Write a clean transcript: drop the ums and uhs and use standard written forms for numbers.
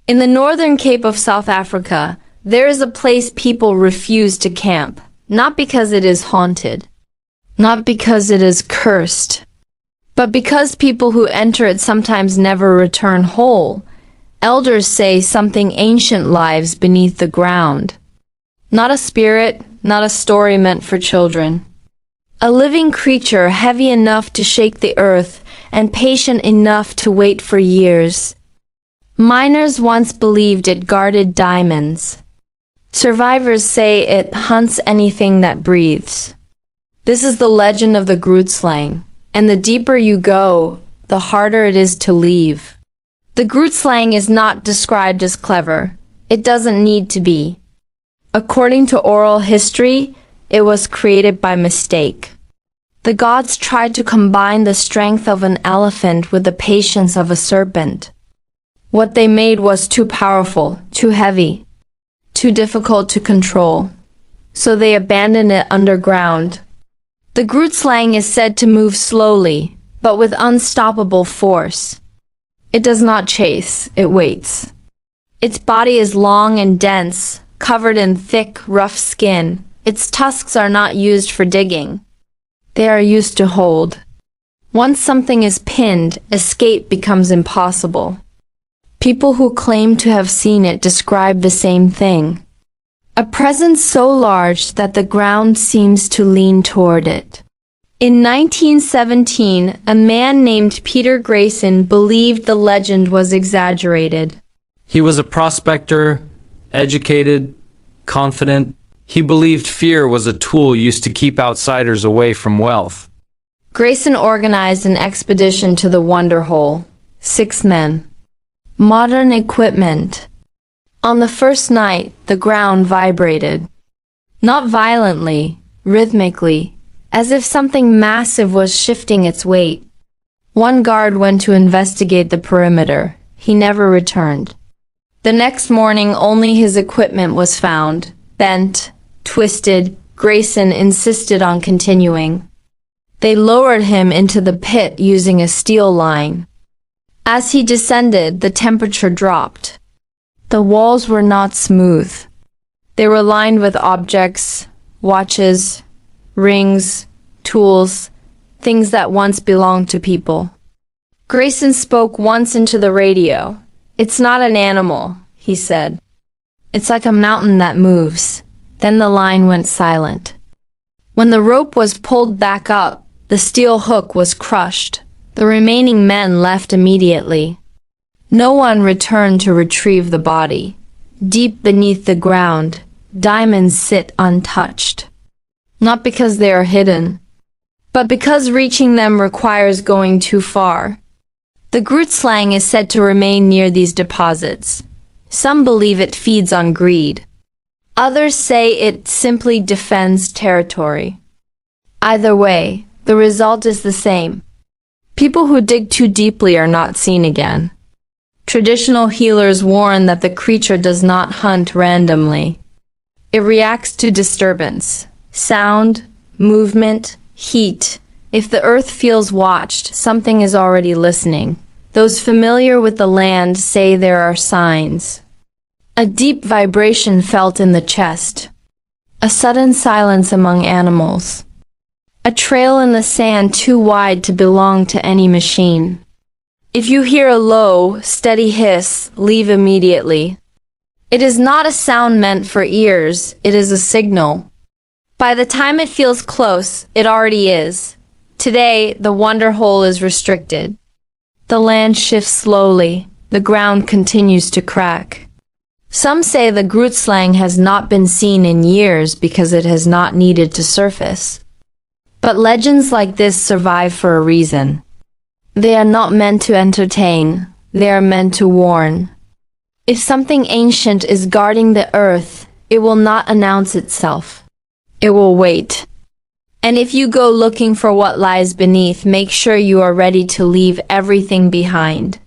In the northern Cape of South Africa, there is a place people refuse to camp, not because it is haunted, not because it is cursed, but because people who enter it sometimes never return whole. Elders say something ancient lives beneath the ground. Not a spirit, not a story meant for children. A living creature heavy enough to shake the earth and patient enough to wait for years. Miners once believed it guarded diamonds. Survivors say it hunts anything that breathes. This is the legend of the Grootslang, and the deeper you go, the harder it is to leave. The Grootslang is not described as clever. It doesn't need to be. According to oral history, it was created by mistake. The gods tried to combine the strength of an elephant with the patience of a serpent. What they made was too powerful, too heavy, too difficult to control. So they abandoned it underground. The Grootslang is said to move slowly, but with unstoppable force. It does not chase, it waits. Its body is long and dense, covered in thick, rough skin. Its tusks are not used for digging. They are used to hold. Once something is pinned, escape becomes impossible. People who claim to have seen it describe the same thing. A presence so large that the ground seems to lean toward it. In 1917, a man named Peter Grayson believed the legend was exaggerated. He was a prospector, educated, confident. He believed fear was a tool used to keep outsiders away from wealth. Grayson organized an expedition to the Wonder Hole. 6 men. Modern equipment. On the first night, the ground vibrated. Not violently, rhythmically, as if something massive was shifting its weight. One guard went to investigate the perimeter. He never returned. The next morning, only his equipment was found. Bent, twisted, Grayson insisted on continuing. They lowered him into the pit using a steel line. As he descended, the temperature dropped. The walls were not smooth. They were lined with objects, watches, rings, tools, things that once belonged to people. Grayson spoke once into the radio. "It's not an animal," he said. "It's like a mountain that moves." Then the line went silent. When the rope was pulled back up, the steel hook was crushed. The remaining men left immediately. No one returned to retrieve the body. Deep beneath the ground, diamonds sit untouched. Not because they are hidden, but because reaching them requires going too far. The Grootslang is said to remain near these deposits. Some believe it feeds on greed. Others say it simply defends territory. Either way, the result is the same. People who dig too deeply are not seen again. Traditional healers warn that the creature does not hunt randomly. It reacts to disturbance, sound, movement, heat. If the earth feels watched, something is already listening. Those familiar with the land say there are signs. A deep vibration felt in the chest. A sudden silence among animals. A trail in the sand too wide to belong to any machine. If you hear a low, steady hiss, leave immediately. It is not a sound meant for ears, it is a signal. By the time it feels close, it already is. Today, the Wonder Hole is restricted. The land shifts slowly, the ground continues to crack. Some say the Grootslang has not been seen in years because it has not needed to surface. But legends like this survive for a reason. They are not meant to entertain, they are meant to warn. If something ancient is guarding the earth, it will not announce itself. It will wait. And if you go looking for what lies beneath, make sure you are ready to leave everything behind.